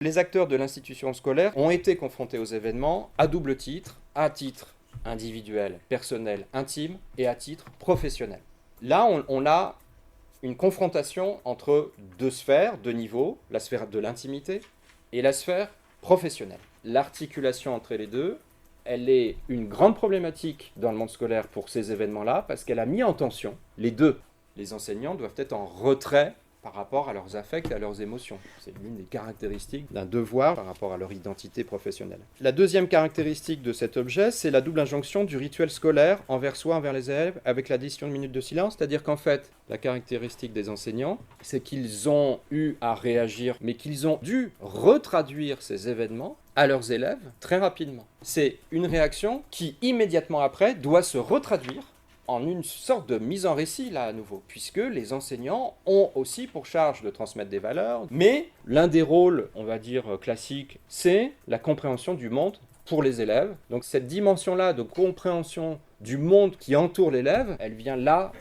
Les acteurs de l'institution scolaire ont été confrontés aux événements à double titre, à titre individuel, personnel, intime et à titre professionnel. Là, on a une confrontation entre deux sphères, deux niveaux, la sphère de l'intimité et la sphère professionnelle. L'articulation entre les deux, elle est une grande problématique dans le monde scolaire pour ces événements-là, parce qu'elle a mis en tension les deux. Les enseignants doivent être en retrait par rapport à leurs affects et à leurs émotions. C'est l'une des caractéristiques d'un devoir par rapport à leur identité professionnelle. La deuxième caractéristique de cet objet, c'est la double injonction du rituel scolaire envers soi, envers les élèves, avec l'addition de minutes de silence. C'est-à-dire qu'en fait, la caractéristique des enseignants, c'est qu'ils ont eu à réagir, mais qu'ils ont dû retraduire ces événements à leurs élèves très rapidement. C'est une réaction qui, immédiatement après, doit se retraduire en une sorte de mise en récit, là, à nouveau, puisque les enseignants ont aussi pour charge de transmettre des valeurs, mais l'un des rôles, on va dire, classiques, c'est la compréhension du monde pour les élèves. Donc cette dimension-là de compréhension du monde qui entoure l'élève, elle vient là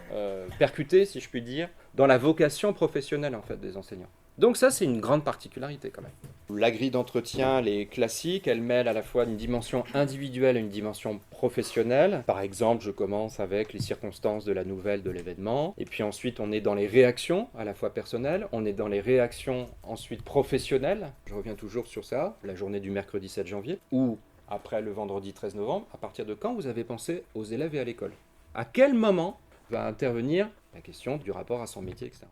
percuter, si je puis dire, dans la vocation professionnelle, en fait, des enseignants. Donc ça, c'est une grande particularité quand même. La grille d'entretien, les classiques, elle mêle à la fois une dimension individuelle et une dimension professionnelle. Par exemple, je commence avec les circonstances de la nouvelle, de l'événement. Et puis ensuite, on est dans les réactions, à la fois personnelles. On est dans les réactions ensuite professionnelles. Je reviens toujours sur ça, la journée du mercredi 7 janvier, ou après le vendredi 13 novembre. À partir de quand vous avez pensé aux élèves et à l'école? À quel moment va intervenir la question du rapport à son métier, etc.